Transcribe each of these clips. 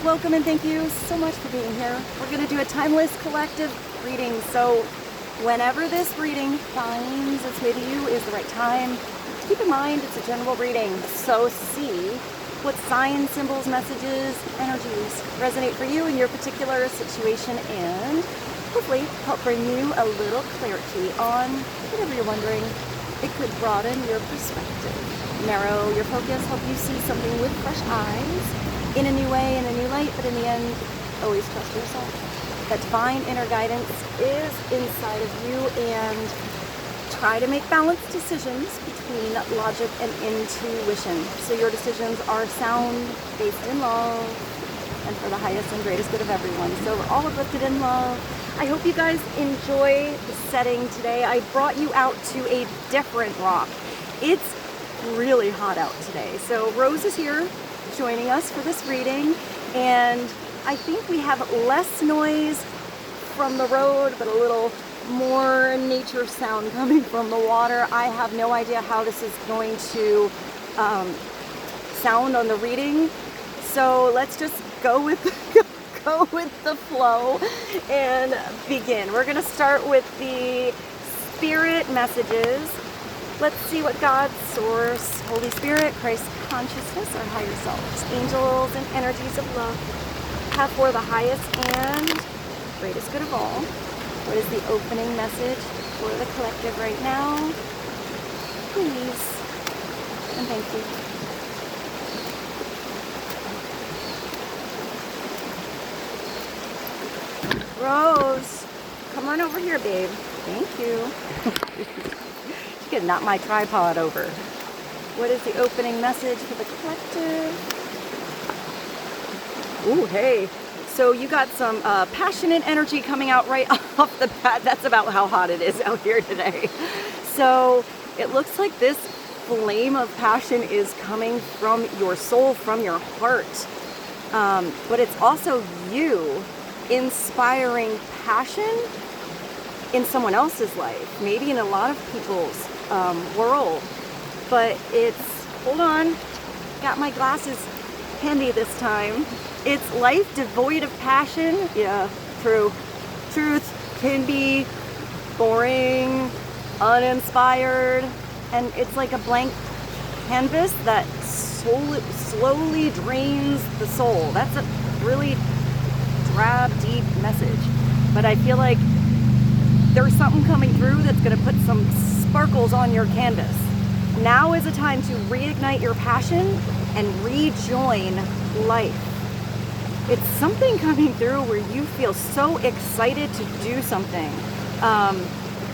welcome and thank you so much for being here. We're going to do a timeless collective reading, so whenever this reading finds its way to you is the right time. Keep in mind it's a general reading, so see what signs, symbols, messages, energies resonate for you in your particular situation, and hopefully help bring you a little clarity on whatever you're wondering. It could broaden your perspective, narrow your focus, help you see something with fresh eyes, in a new way, in a new light, but in the end, always trust yourself. That divine inner guidance is inside of you, and try to make balanced decisions between logic and intuition. So your decisions are sound, based in love, and for the highest and greatest good of everyone. So we're all uplifted in love. I hope you guys enjoy the setting today. I brought you out to a different rock. It's really hot out today. So Rose is here joining us for this reading, and I think we have less noise from the road, but a little more nature sound coming from the water. I have no idea how this is going to sound on the reading, so let's just go with the flow and begin. We're going to start with the spirit messages. Let's see what God, Source, Holy Spirit, Christ consciousness, our higher selves, angels, and energies of love have for the highest and greatest good of all. What is the opening message for the collective right now? Please and thank you. Rose, come on over here, babe. Thank you. You can knock my tripod over. What is the opening message for the collective? Ooh, hey. So you got some passionate energy coming out right off the bat. That's about how hot it is out here today. So it looks like this flame of passion is coming from your soul, from your heart. But it's also you inspiring passion in someone else's life, maybe in a lot of people's world. But it's, hold on, got my glasses handy this time. It's life devoid of passion. Yeah, true. Truth can be boring, uninspired, and it's like a blank canvas that slowly drains the soul. That's a really drab, deep message. But I feel like there's something coming through that's going to put some sparkles on your canvas. Now is a time to reignite your passion and rejoin life. It's something coming through where you feel so excited to do something.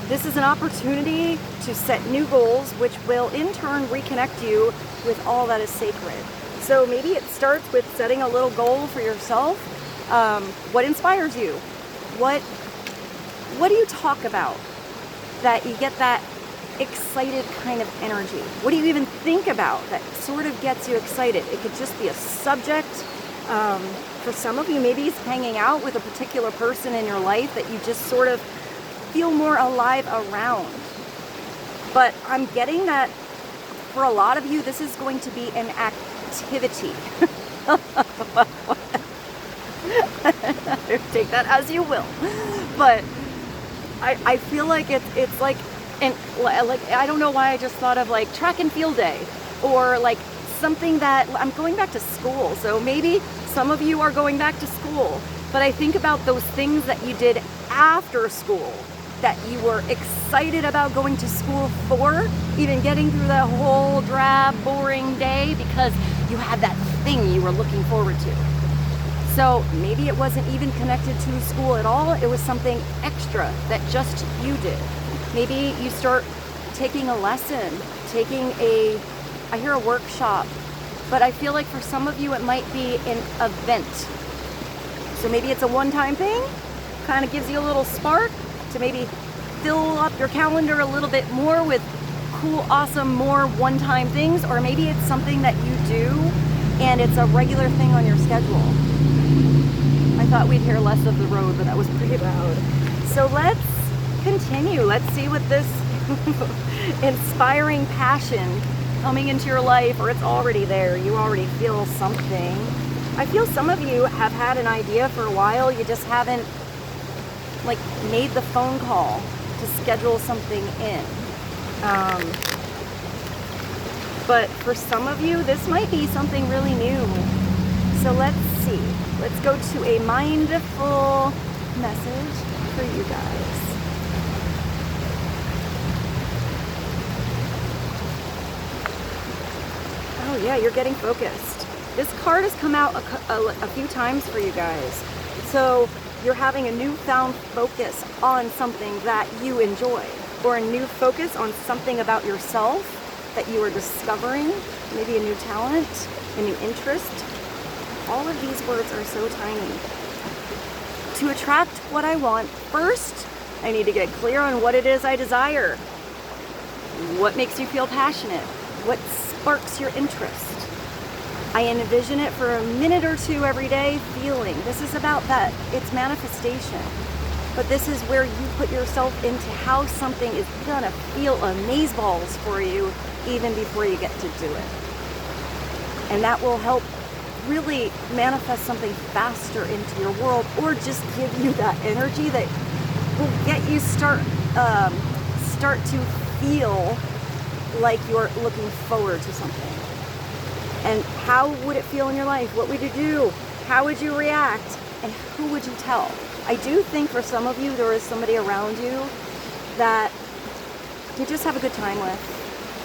This is an opportunity to set new goals, which will in turn reconnect you with all that is sacred. So maybe it starts with setting a little goal for yourself. What inspires you? What do you talk about that you get that excited kind of energy? What do you even think about that sort of gets you excited? It could just be a subject. For some of you, maybe it's hanging out with a particular person in your life that you just sort of feel more alive around. But I'm getting that for a lot of you, this is going to be an activity. Take that as you will. But I feel like it's like, and like, I don't know why I just thought of like track and field day, or like something that I'm going back to school. So maybe some of you are going back to school, but I think about those things that you did after school that you were excited about going to school for, even getting through that whole drab, boring day because you had that thing you were looking forward to. So maybe it wasn't even connected to school at all. It was something extra that just you did. Maybe you start taking a lesson, I hear a workshop, but I feel like for some of you it might be an event. So maybe it's a one-time thing, kind of gives you a little spark to maybe fill up your calendar a little bit more with cool, awesome, more one-time things, or maybe it's something that you do and it's a regular thing on your schedule. I thought we'd hear less of the road, but that was pretty loud. So let's continue. Let's see what this inspiring passion coming into your life, or it's already there. You already feel something. I feel some of you have had an idea for a while, you just haven't like made the phone call to schedule something in. But for some of you, this might be something really new. So let's see. Let's go to a mindful message for you guys. Oh yeah, you're getting focused. This card has come out a few times for you guys. So you're having a newfound focus on something that you enjoy, or a new focus on something about yourself that you are discovering, maybe a new talent, a new interest. All of these words are so tiny. To attract what I want, first, I need to get clear on what it is I desire. What makes you feel passionate? What sparks your interest? I envision it for a minute or two every day, feeling. This is about that, it's manifestation. But this is where you put yourself into how something is gonna feel amazeballs for you even before you get to do it. And that will help really manifest something faster into your world, or just give you that energy that will get you start to feel like you're looking forward to something. And how would it feel in your life? What would you do? How would you react? And who would you tell? I do think for some of you, there is somebody around you that you just have a good time with.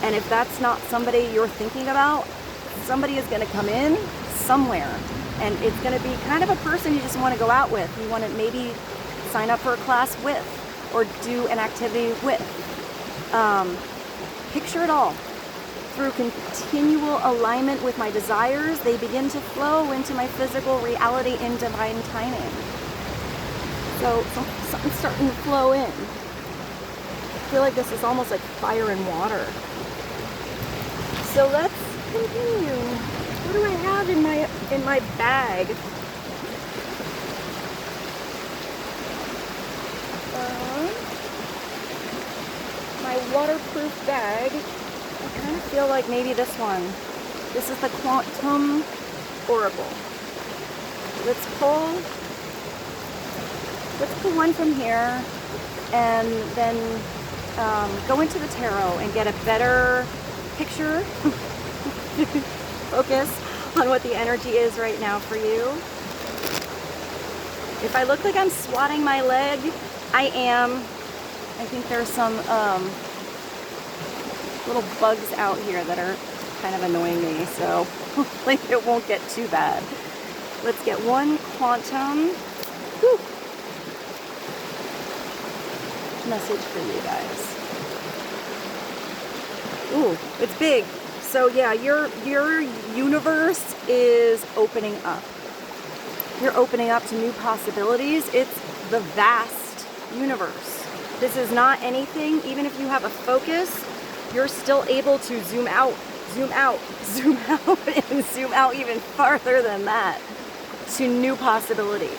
And if that's not somebody you're thinking about, somebody is going to come in somewhere. And it's going to be kind of a person you just want to go out with. You want to maybe sign up for a class with, or do an activity with. Picture it all. Through continual alignment with my desires, they begin to flow into my physical reality in divine timing. So something's starting to flow in. I feel like this is almost like fire and water. So let's continue. What do I have in my bag? My waterproof bag. I kind of feel like maybe this one. This is the Quantum Oracle. Let's pull one from here, and then go into the tarot and get a better picture, focus on what the energy is right now for you. If I look like I'm swatting my leg, I am. I think there's some little bugs out here that are kind of annoying me, so hopefully it won't get too bad. Let's get one quantum message for you guys. Ooh, it's big. So yeah, your universe is opening up. You're opening up to new possibilities. It's the vast universe. This is not anything, even if you have a focus, you're still able to zoom out, zoom out, zoom out, and zoom out even farther than that to new possibilities.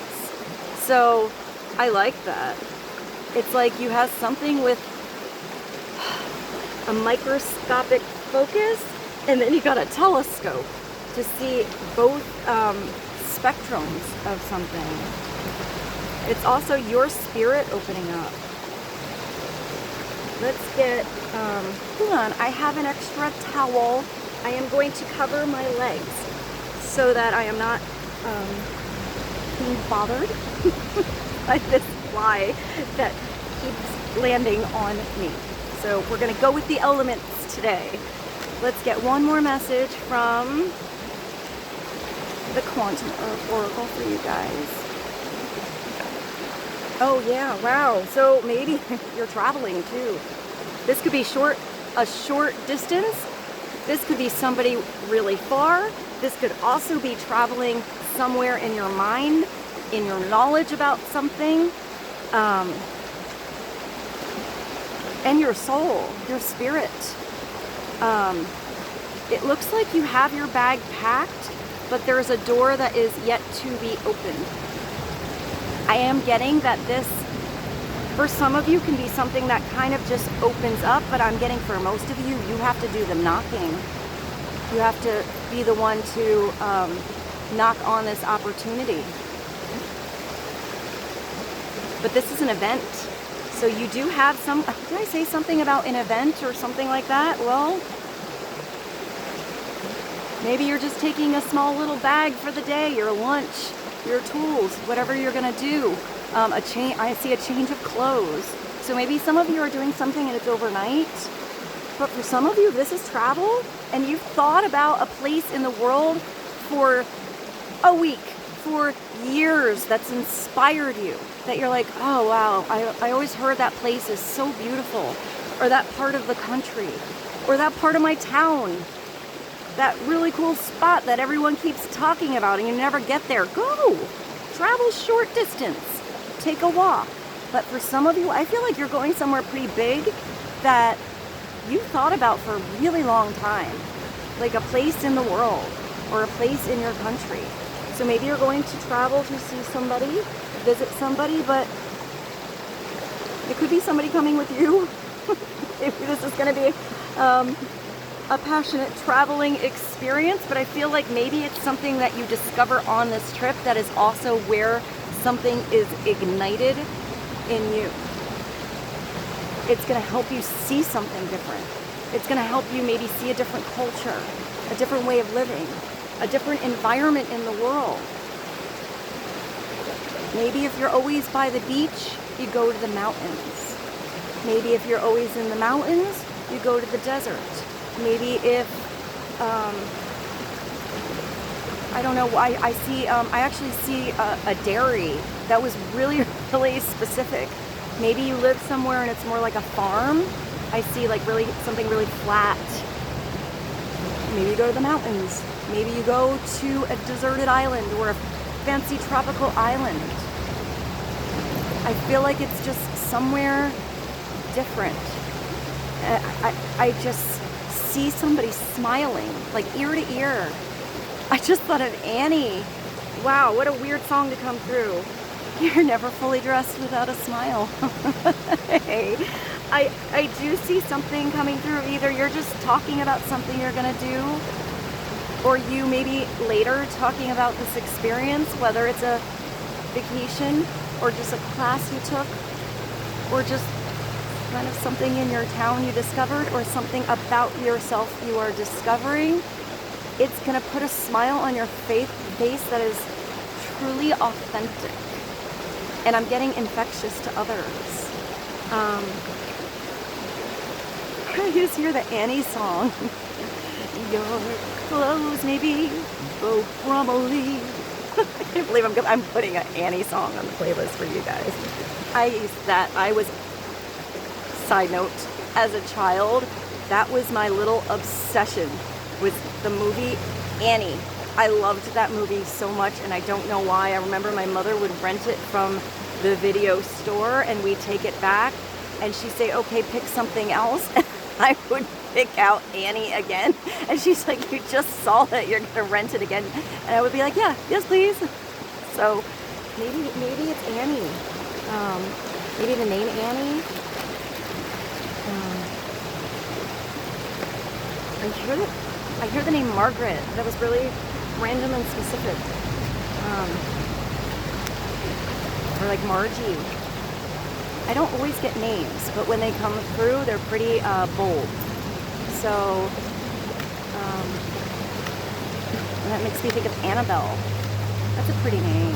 So I like that. It's like you have something with a microscopic focus, and then you got a telescope to see both spectrums of something. It's also your spirit opening up. Let's get, hold on, I have an extra towel. I am going to cover my legs so that I am not being bothered by this fly that keeps landing on me. So we're gonna go with the elements today. Let's get one more message from the Quantum Oracle for you guys. Oh yeah, wow. So maybe you're traveling too. This could be a short distance. This could be somebody really far. This could also be traveling somewhere in your mind, in your knowledge about something, and your soul, your spirit. It looks like you have your bag packed, but there's a door that is yet to be opened. I am getting that this, for some of you, can be something that kind of just opens up, but I'm getting for most of you, you have to do the knocking. You have to be the one to knock on this opportunity. But this is an event. So you do have some, did I say something about an event or something like that? Well, maybe you're just taking a small little bag for the day, your lunch, your tools, whatever you're gonna do. I see a change of clothes. So maybe some of you are doing something and it's overnight. But for some of you, this is travel, and you've thought about a place in the world for a week, for years, that's inspired you. That you're like, oh wow, I always heard that place is so beautiful, or that part of the country, or that part of my town, that really cool spot that everyone keeps talking about and you never get there. Go! Travel short distance. Take a walk. But for some of you, I feel like you're going somewhere pretty big that you thought about for a really long time. Like a place in the world, or a place in your country. So maybe you're going to travel to see somebody, visit somebody, but it could be somebody coming with you. Maybe this is going to be a passionate traveling experience, but I feel like maybe it's something that you discover on this trip that is also where something is ignited in you. It's going to help you see something different. It's going to help you maybe see a different culture, a different way of living, a different environment in the world. Maybe if you're always by the beach, you go to the mountains. Maybe if you're always in the mountains, you go to the desert. Maybe if, I don't know, I actually see a dairy that was really, really specific. Maybe you live somewhere and it's more like a farm. I see like something really flat. Maybe you go to the mountains. Maybe you go to a deserted island or a fancy tropical island. I feel like it's just somewhere different. I just see somebody smiling, like ear to ear. I just thought of Annie. Wow, what a weird song to come through. You're never fully dressed without a smile. Hey, I do see something coming through. Either you're just talking about something you're gonna do, or you maybe later talking about this experience, whether it's a vacation or just a class you took, or just kind of something in your town you discovered, or something about yourself you are discovering. It's gonna put a smile on your face that is truly authentic. And I'm getting infectious to others. I just hear the Annie song. Your clothes maybe go crumbly. I can't believe I'm putting an Annie song on the playlist for you guys. Side note, as a child, that was my little obsession with the movie Annie. I loved that movie so much, and I don't know why. I remember my mother would rent it from the video store, and we'd take it back, and she'd say, okay, pick something else. And I would pick out Annie again, and she's like, you just saw that, you're gonna rent it again. And I would be like, yeah, yes please. So maybe it's Annie. Maybe the name Annie. I hear the name Margaret. That was really random and specific. Or like Margie. I don't always get names, but when they come through, they're pretty bold. So, and that makes me think of Annabelle. That's a pretty name.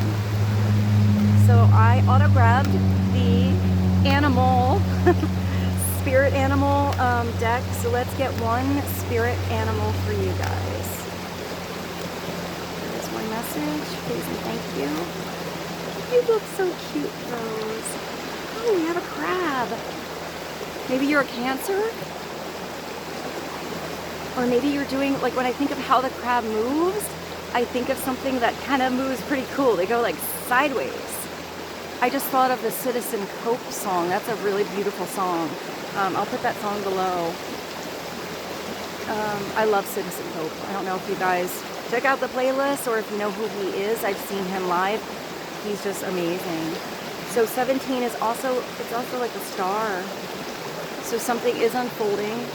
So I auto-grabbed the animal, spirit animal deck. So let's get one spirit animal for you guys. There's one message. Please and thank you. You look so cute, Rose. Oh, we have a crab. Maybe you're a Cancer? Or maybe you're doing, like when I think of how the crab moves, I think of something that kind of moves pretty cool. They go like sideways. I just thought of the Citizen Cope song. That's a really beautiful song. I'll put that song below. I love Citizen Cope. I don't know if you guys check out the playlist or if you know who he is. I've seen him live. He's just amazing. So 17 is also, it's also like a star. So something is unfolding.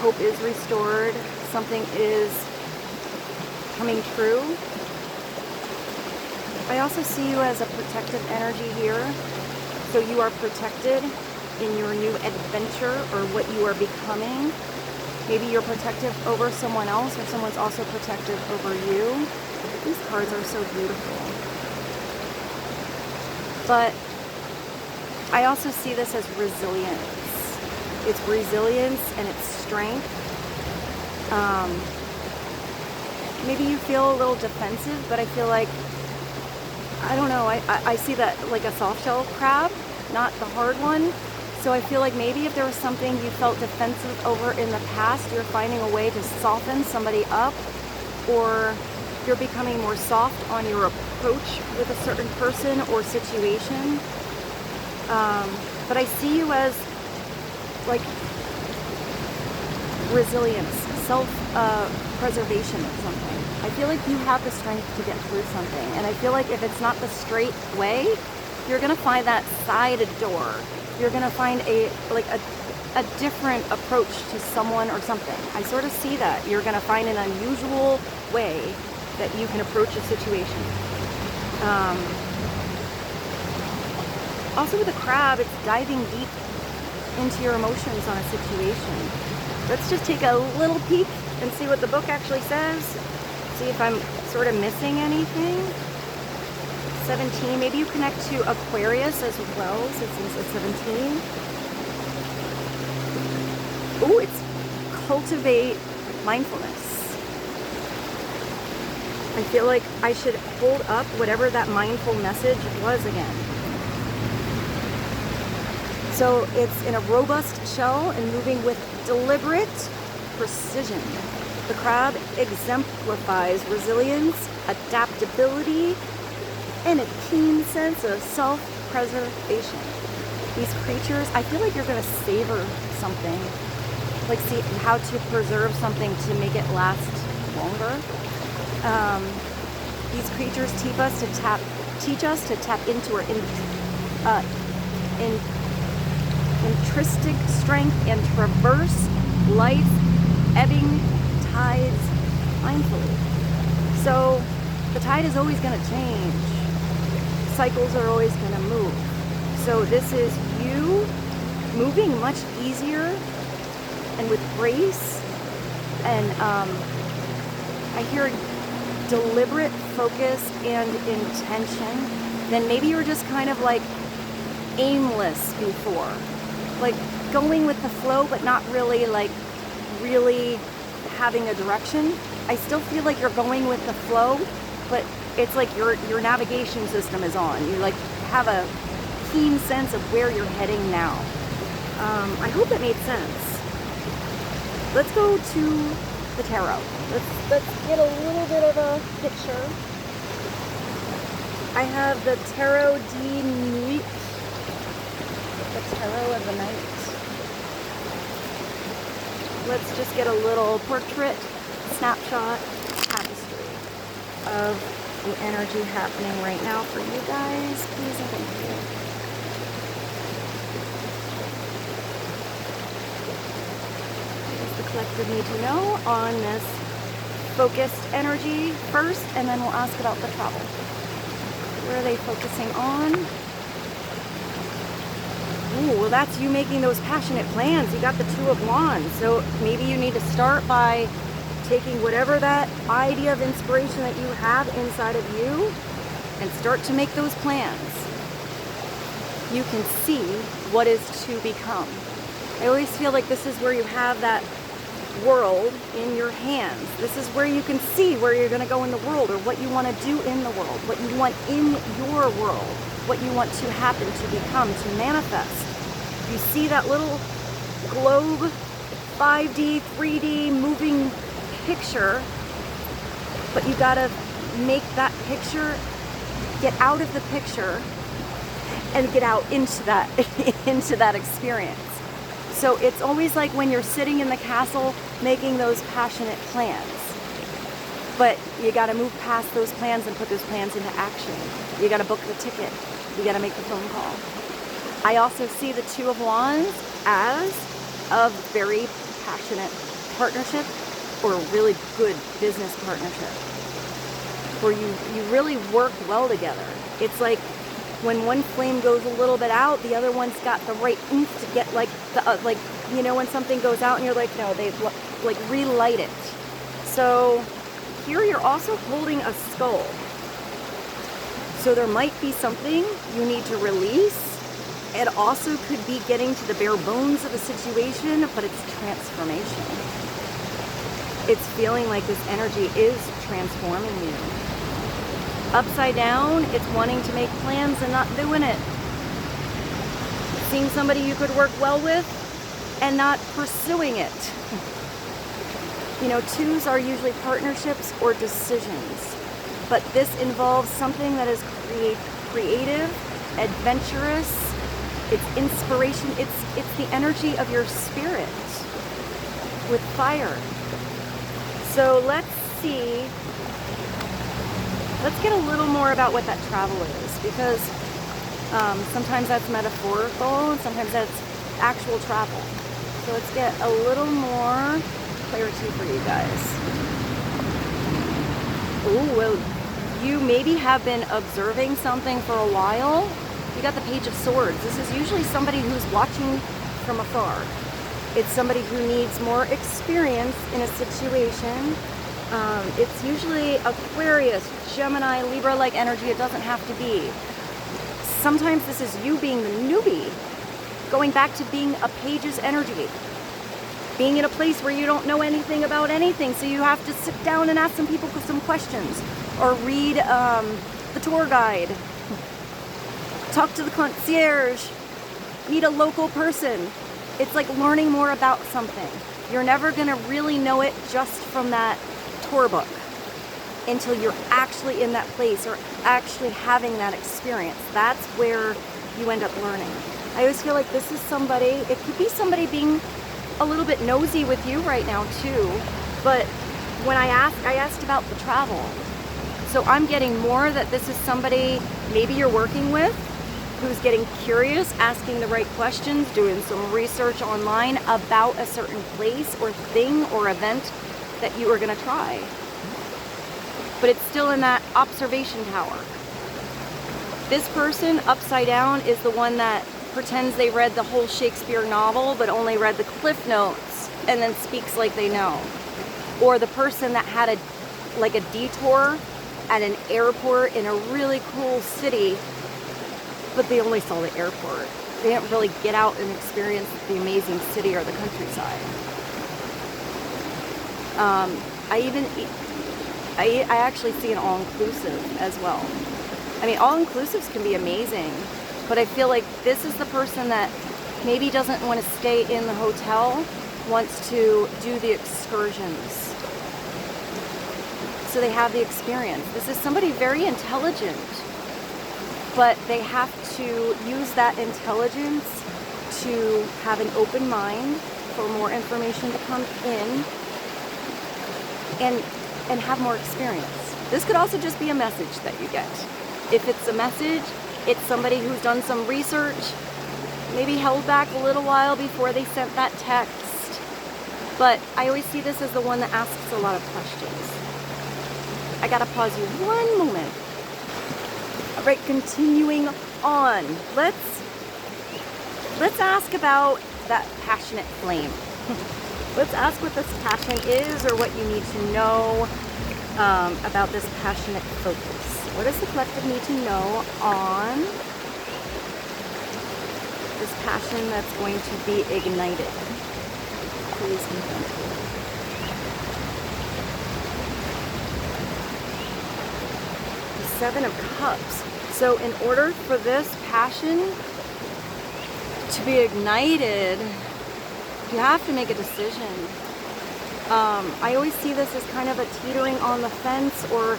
Hope is restored. Something is coming true. I also see you as a protective energy here. So you are protected in your new adventure or what you are becoming. Maybe you're protective over someone else, or someone's also protective over you. These cards are so beautiful. But I also see this as resilience. It's resilience and it's strength. Maybe you feel a little defensive, but I feel like, I don't know, I see that like a soft shell crab, not the hard one. So I feel like maybe if there was something you felt defensive over in the past, you're finding a way to soften somebody up, or you're becoming more soft on your approach with a certain person or situation. But I see you as like resilience, self-preservation of something. I feel like you have the strength to get through something. And I feel like if it's not the straight way, you're gonna find that side door. You're gonna find a different approach to someone or something. I sort of see that. You're gonna find an unusual way that you can approach a situation. Also with the crab, it's diving deep into your emotions on a situation. Let's just take a little peek and see what the book actually says. See if I'm sort of missing anything. 17, maybe you connect to Aquarius as well, since it's 17. Oh, it's cultivate mindfulness. I feel like I should hold up whatever that mindful message was again. So it's in a robust shell and moving with deliberate precision. The crab exemplifies resilience, adaptability, and a keen sense of self-preservation. These creatures, I feel like you're going to savor something, like see how to preserve something to make it last longer. These creatures teach us to tap into our intrinsic strength and traverse life's ebbing tides mindfully. So the tide is always going to change. Cycles are always going to move. So this is you moving much easier and with grace. And I hear deliberate focus and intention. Then maybe you were just kind of like aimless before. Like going with the flow, but not really like really having a direction. I still feel like you're going with the flow, but it's like your navigation system is on. You like have a keen sense of where you're heading now. I hope that made sense. Let's go to the tarot. Let's get a little bit of a picture. I have the Tarot de Nuit, the Tarot of the Night. Let's just get a little portrait, snapshot, tapestry of the energy happening right now for you guys. Please and thank you. What does the collective need to know on this focused energy first, and then we'll ask about the travel. Where are they focusing on? Ooh, well, that's you making those passionate plans. You got the Two of Wands. So maybe you need to start by taking whatever that idea of inspiration that you have inside of you and start to make those plans. You can see what is to become. I always feel like this is where you have that world in your hands. This is where you can see where you're going to go in the world, or what you want to do in the world, what you want in your world, what you want to happen, to become, to manifest. You see that little globe, 5D, 3D moving picture, but you got to make that picture, get out of the picture and get out into that into that experience. So it's always like when you're sitting in the castle making those passionate plans, but you got to move past those plans and put those plans into action. You got to book the ticket. You got to make the phone call. I also see the Two of Wands as a very passionate partnership, or a really good business partnership. where you really work well together. It's like when one flame goes a little bit out, the other one's got the right oomph to get like the you know, when something goes out and you're like, no, they like relight it. So here you're also holding a skull. So there might be something you need to release. It also could be getting to the bare bones of a situation, but it's transformation. It's feeling like this energy is transforming you. Upside down, it's wanting to make plans and not doing it. Seeing somebody you could work well with and not pursuing it. You know, twos are usually partnerships or decisions, but this involves something that is creative, adventurous, it's inspiration, it's the energy of your spirit with fire. So let's see, let's get a little more about what that travel is, because sometimes that's metaphorical and sometimes that's actual travel. So let's get a little more clarity for you guys. Oh, well, you maybe have been observing something for a while. You got the Page of Swords. This is usually somebody who's watching from afar. It's somebody who needs more experience in a situation. It's usually Aquarius, Gemini, Libra-like energy. It doesn't have to be. Sometimes this is you being the newbie, going back to being a Page's energy, being in a place where you don't know anything about anything, so you have to sit down and ask some people some questions, or read the tour guide, talk to the concierge, meet a local person. It's like learning more about something. You're never gonna really know it just from that tour book until you're actually in that place or actually having that experience. That's where you end up learning. I always feel like this is somebody, it could be somebody being a little bit nosy with you right now too, but when I asked about the travel. So I'm getting more that this is somebody maybe you're working with who's getting curious, asking the right questions, doing some research online about a certain place or thing or event that you are gonna try. But it's still in that observation tower. This person upside down is the one that pretends they read the whole Shakespeare novel but only read the cliff notes and then speaks like they know. Or the person that had a detour at an airport in a really cool city, but they only saw the airport. They didn't really get out and experience the amazing city or the countryside. I actually see an all-inclusive as well. I mean, all-inclusives can be amazing, but I feel like this is the person that maybe doesn't want to stay in the hotel, wants to do the excursions. So they have the experience. This is somebody very intelligent, but they have to use that intelligence to have an open mind for more information to come in and have more experience. This could also just be a message that you get. If it's a message, it's somebody who's done some research, maybe held back a little while before they sent that text. But I always see this as the one that asks a lot of questions. I gotta pause you one moment. All right, continuing on. Let's ask about that passionate flame. Let's ask what this passion is, or what you need to know about this passionate focus. What does the collective need to know on this passion that's going to be ignited? Please confirm. The Seven of Cups. So in order for this passion to be ignited, you have to make a decision. I always see this as kind of a teetering on the fence, or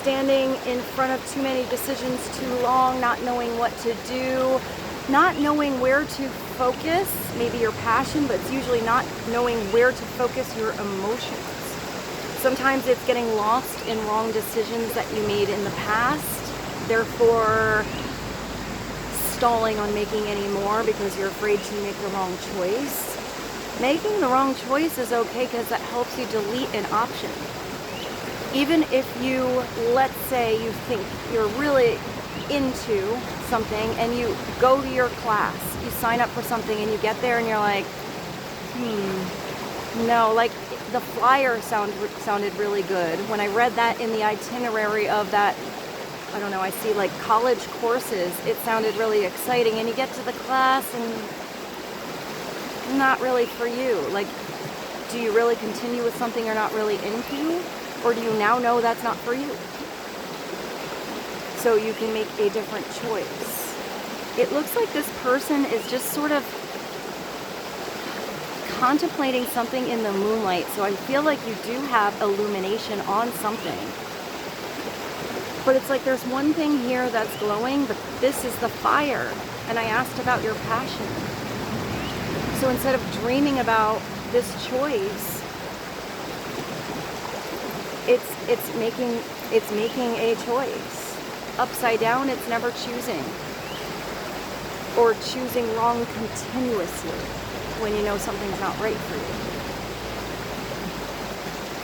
standing in front of too many decisions too long, not knowing what to do, not knowing where to focus, maybe your passion, but it's usually not knowing where to focus your emotions. Sometimes it's getting lost in wrong decisions that you made in the past, therefore stalling on making any more because you're afraid to make the wrong choice. Making the wrong choice is okay because that helps you delete an option. Even if you, let's say you think you're really into something and you go to your class, you sign up for something and you get there and you're like, no, like the flyer sounded really good. When I read that in the itinerary of that, I don't know, I see like college courses, it sounded really exciting, and you get to the class and not really for you. Like, do you really continue with something you're not really into? Or do you now know that's not for you? So you can make a different choice. It looks like this person is just sort of contemplating something in the moonlight. So I feel like you do have illumination on something. But it's like there's one thing here that's glowing, but this is the fire. And I asked about your passion. So instead of dreaming about this choice, it's making a choice. Upside down, it's never choosing. Or choosing wrong continuously when you know something's not right for you.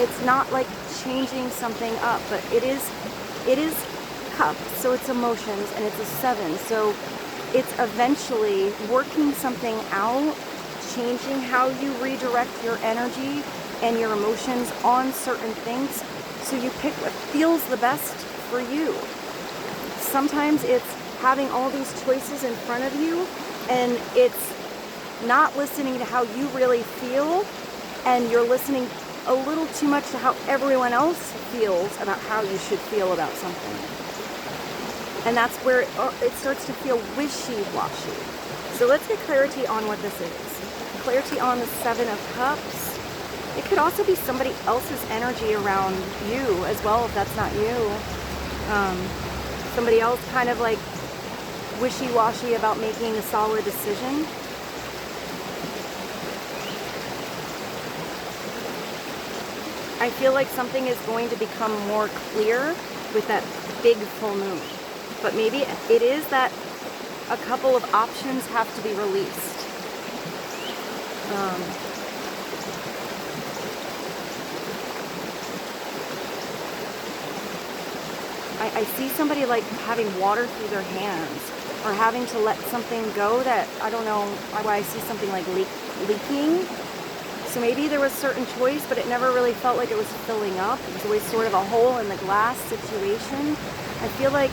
It's not like changing something up, but it is cups, so it's emotions, and it's a 7. So it's eventually working something out, changing how you redirect your energy and your emotions on certain things, so you pick what feels the best for you. Sometimes it's having all these choices in front of you, and it's not listening to how you really feel, and you're listening a little too much to how everyone else feels about how you should feel about something. And that's where it starts to feel wishy-washy. So let's get clarity on what this is. Clarity on the 7 of Cups. It could also be somebody else's energy around you as well, if that's not you. Somebody else kind of like wishy-washy about making a solid decision. I feel like something is going to become more clear with that big full moon. But maybe it is that a couple of options have to be released. I see somebody like having water through their hands, or having to let something go that, I don't know why I see something like leaking. So maybe there was a certain choice, but it never really felt like it was filling up. It was always sort of a hole in the glass situation. I feel like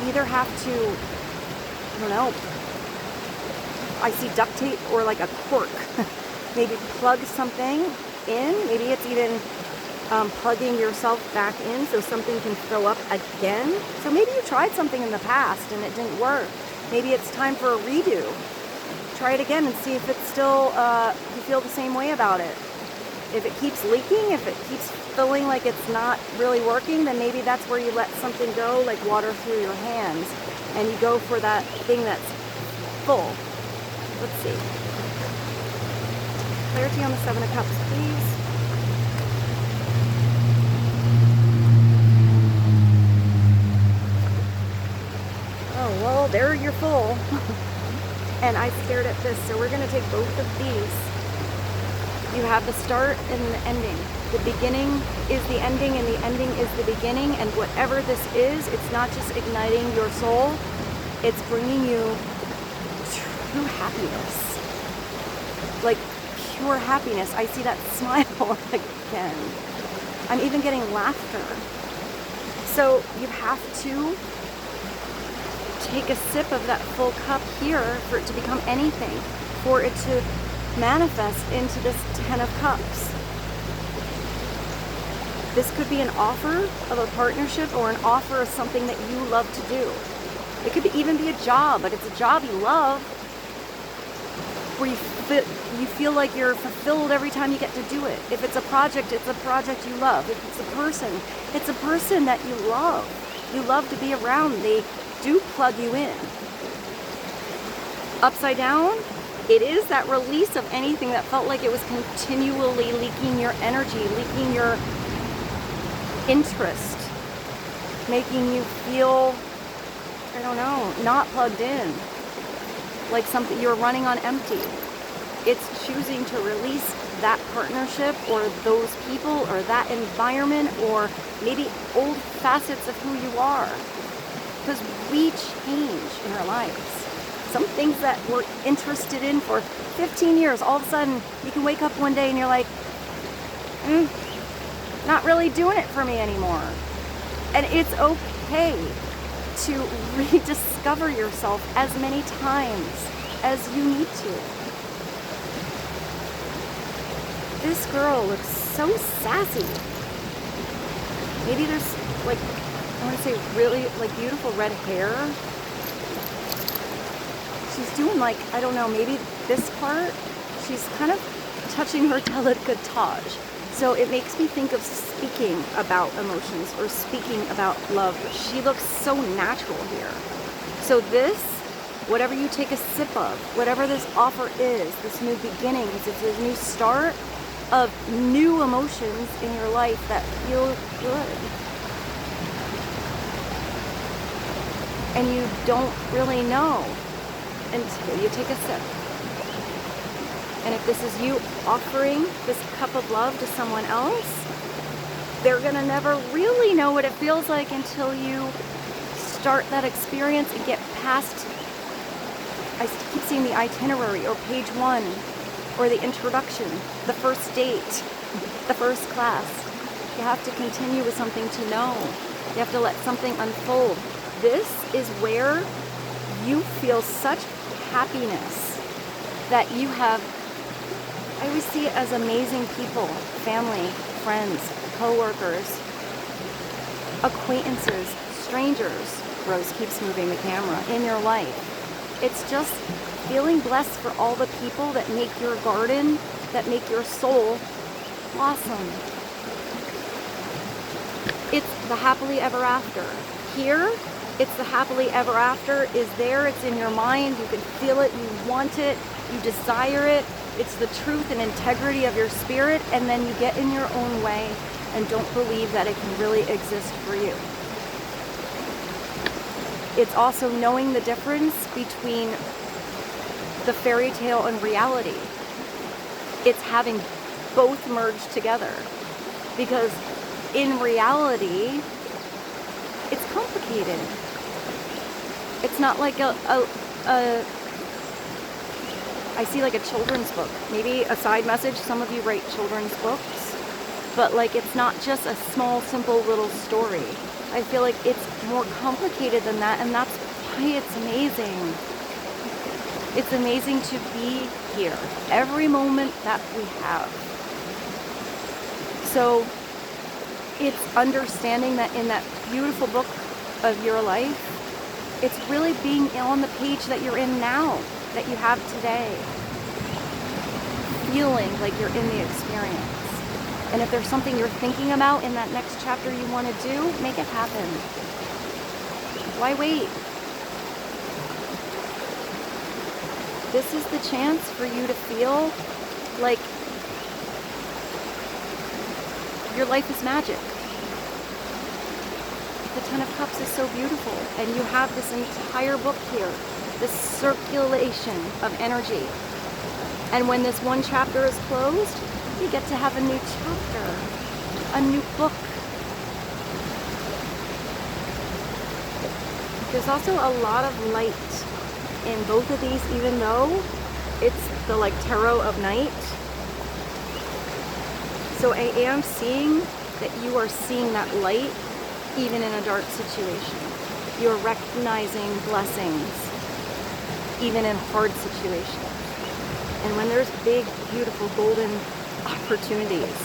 you either have to, I don't know, I see duct tape or like a cork. Maybe plug something in. Maybe it's even plugging yourself back in so something can fill up again. So maybe you tried something in the past and it didn't work. Maybe it's time for a redo. Try it again and see if it's still, you feel the same way about it. If it keeps leaking, if it keeps feeling like it's not really working, then maybe that's where you let something go, like water through your hands, and you go for that thing that's full. Let's see. Clarity on the 7 of Cups, please. Oh, well, there you're full. And I stared at this, so we're going to take both of these. You have the start and the ending. The beginning is the ending, and the ending is the beginning. And whatever this is, it's not just igniting your soul, it's bringing you true happiness. Like pure happiness. I see that smile again. I'm even getting laughter. So you have to take a sip of that full cup here for it to become anything, for it to manifest into this 10 of Cups. This could be an offer of a partnership, or an offer of something that you love to do. It could even be a job, but it's a job you love, where you feel like you're fulfilled every time you get to do it. If it's a project you love. If it's a person that you love. You love to be around. They do plug you in. Upside down, it is that release of anything that felt like it was continually leaking your energy, leaking your interest, making you feel, I don't know, not plugged in, like something you're running on empty. It's choosing to release that partnership or those people or that environment or maybe old facets of who you are. Because we change in our lives. Some things that we're interested in for 15 years, all of a sudden you can wake up one day and you're like, not really doing it for me anymore. And it's okay to rediscover yourself as many times as you need to. This girl looks so sassy. Maybe there's like, I want to say really like beautiful red hair. She's doing like, I don't know, maybe this part, she's kind of touching her décolletage. So it makes me think of speaking about emotions or speaking about love. She looks so natural here. So this, whatever you take a sip of, whatever this offer is, this new beginnings, it's a new start of new emotions in your life that feel good. And you don't really know until you take a sip. And if this is you offering this cup of love to someone else, they're gonna never really know what it feels like until you start that experience and get past, I keep seeing the itinerary or page 1 or the introduction, the first date, the first class. You have to continue with something to know. You have to let something unfold. This is where you feel such happiness that you have, I always see it as amazing people, family, friends, co-workers, acquaintances, strangers. Rose keeps moving the camera in your life. It's just feeling blessed for all the people that make your garden, that make your soul blossom. It's the happily ever after. Here, it's the happily ever after is there, it's in your mind, you can feel it, you want it, you desire it. It's the truth and integrity of your spirit, and then you get in your own way and don't believe that it can really exist for you. It's also knowing the difference between the fairy tale and reality. It's having both merged together, because in reality, it's complicated. It's not like I see like a children's book, maybe a side message. Some of you write children's books, but like it's not just a small, simple little story. I feel like it's more complicated than that, and that's why it's amazing. It's amazing to be here, every moment that we have. So it's understanding that in that beautiful book of your life, it's really being on the page that you're in now, that you have today. Feeling like you're in the experience. And if there's something you're thinking about in that next chapter you want to do, make it happen. Why wait? This is the chance for you to feel like your life is magic. The Ten of Cups is so beautiful, and you have this entire book here, this circulation of energy. And when this one chapter is closed, you get to have a new chapter, a new book. There's also a lot of light in both of these, even though it's the like tarot of night. So I am seeing that you are seeing that light even in a dark situation. You're recognizing blessings even in hard situations. And when there's big, beautiful, golden opportunities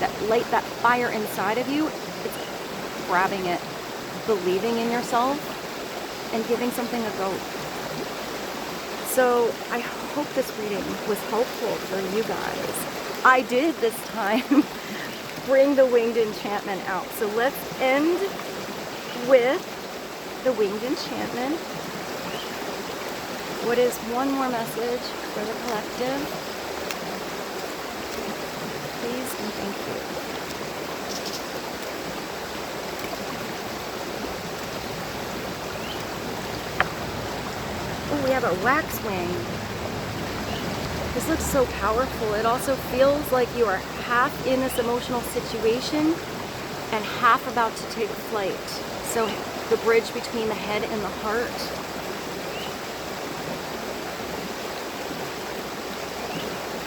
that light that fire inside of you, it's grabbing it, believing in yourself, and giving something a go. So I hope this reading was helpful for you guys. I did this time bring the winged enchantment out. So let's end with the winged enchantment. What is one more message for the collective? Please and thank you. Oh, we have a waxwing. This This looks so powerful. It also feels like you are half in this emotional situation and half about to take flight. So the bridge between the head and the heart.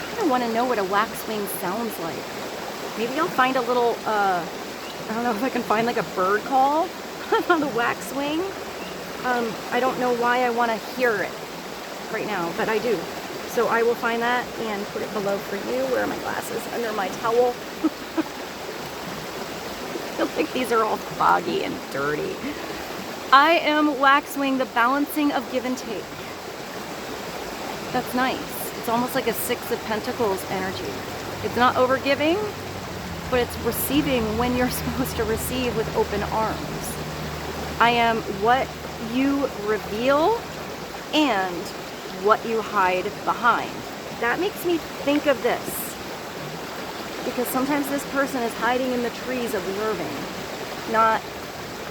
I kind of want to know what a waxwing sounds like. Maybe I'll find a little, I don't know if I can find like a bird call on the waxwing. I don't know why I want to hear it right now, but I do. So I will find that and put it below for you. Where are my glasses? Under my towel. I feel like these are all foggy and dirty. I am waxwing the balancing of give and take. That's nice. It's almost like a Six of Pentacles energy. It's not overgiving, but it's receiving when you're supposed to receive with open arms. I am what you reveal and what you hide behind. That makes me think of this, because sometimes this person is hiding in the trees observing, not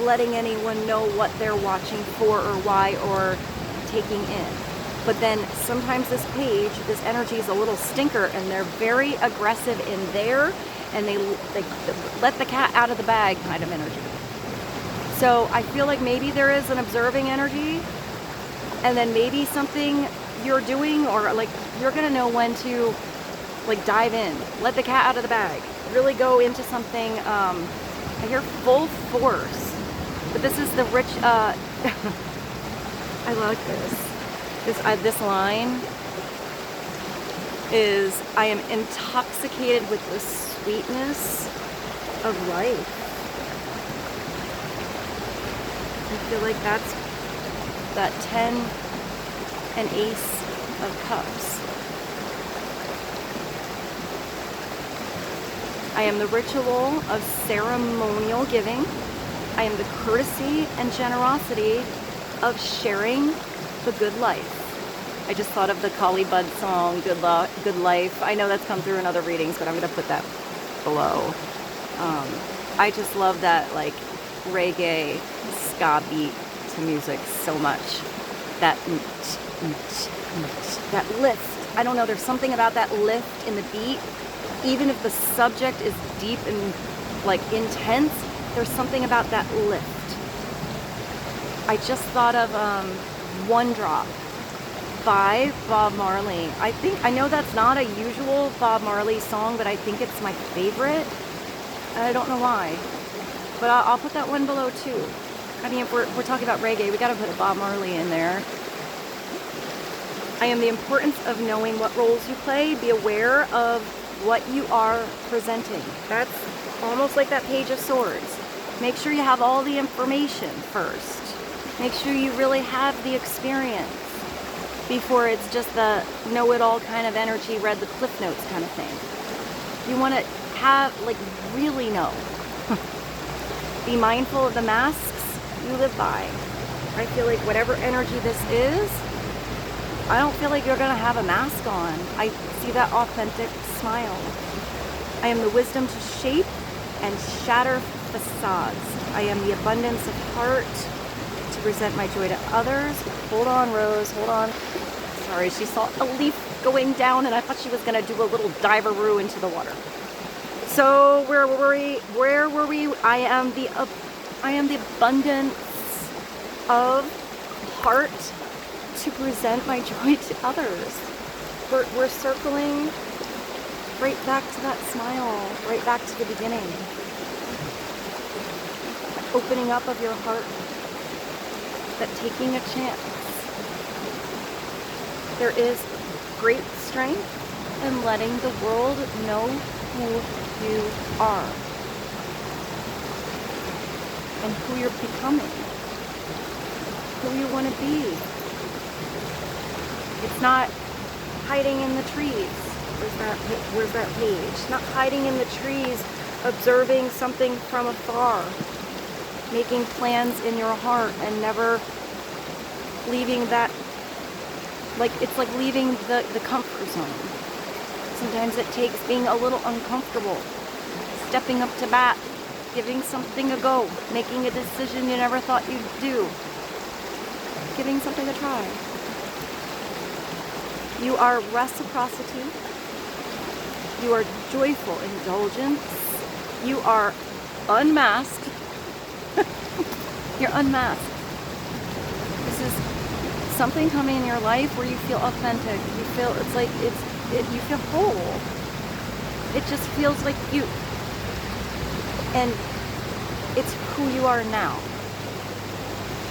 letting anyone know what they're watching for or why or taking in. But then sometimes this page, this energy is a little stinker and they're very aggressive in there and they let the cat out of the bag kind of energy. So I feel like maybe there is an observing energy, and then maybe something you're doing, or like you're gonna know when to like dive in, let the cat out of the bag, really go into something. I hear full force, but this is the rich, I like this line is, I am intoxicated with the sweetness of life. I feel like that's that 10 and Ace of Cups. I am the ritual of ceremonial giving. I am the courtesy and generosity of sharing the good life. I just thought of the COLLIE BUDDZ song, Good Life. I know that's come through in other readings, but I'm going to put that below. I just love that like reggae ska beat to music so much. That lift. I don't know, there's something about that lift in the beat. Even if the subject is deep and like intense, there's something about that lift. I just thought of One Drop by Bob Marley. I know that's not a usual Bob Marley song, but I think it's my favorite. And I don't know why. But I'll put that one below too. I mean, if we're talking about reggae, we gotta put a Bob Marley in there. I am the importance of knowing what roles you play. Be aware of what you are presenting. That's almost like that Page of Swords. Make sure you have all the information first. Make sure you really have the experience before it's just the know-it-all kind of energy, read the Cliff Notes kind of thing. You want to have, like, really know. Be mindful of the masks you live by. I feel like whatever energy this is, I don't feel like you're going to have a mask on. I see that authentic smile. I am the wisdom to shape and shatter facades. I am the abundance of heart to present my joy to others. Hold on, Rose, hold on. Sorry, she saw a leaf going down and I thought she was going to do a little dive-a-roo into the water. So where were we? I am the abundance of heart to present my joy to others. We're circling right back to that smile, right back to the beginning. Opening up of your heart, that taking a chance. There is great strength in letting the world know who you are and who you're becoming, who you want to be. It's not hiding in the trees. Where's that page? Not hiding in the trees, observing something from afar, making plans in your heart and never leaving that, like, it's like leaving the comfort zone. Sometimes it takes being a little uncomfortable, stepping up to bat, giving something a go, making a decision you never thought you'd do, giving something a try. You are reciprocity. You are joyful indulgence. You are unmasked. You're unmasked. This is something coming in your life where you feel authentic. You feel, it's like, you feel whole. It just feels like you. And it's who you are now.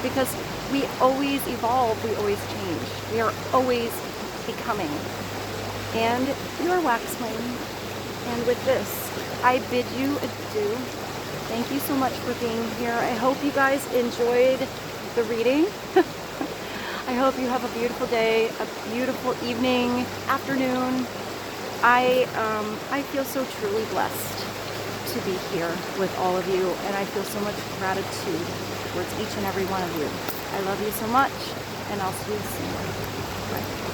Because we always evolve, we always change. We are always becoming. And you are Waxwing. And with this, I bid you adieu. Thank you so much for being here. I hope you guys enjoyed the reading. I hope you have a beautiful day, a beautiful evening, afternoon. I feel so truly blessed to be here with all of you, and I feel so much gratitude towards each and every one of you. I love you so much, and I'll see you soon. Bye.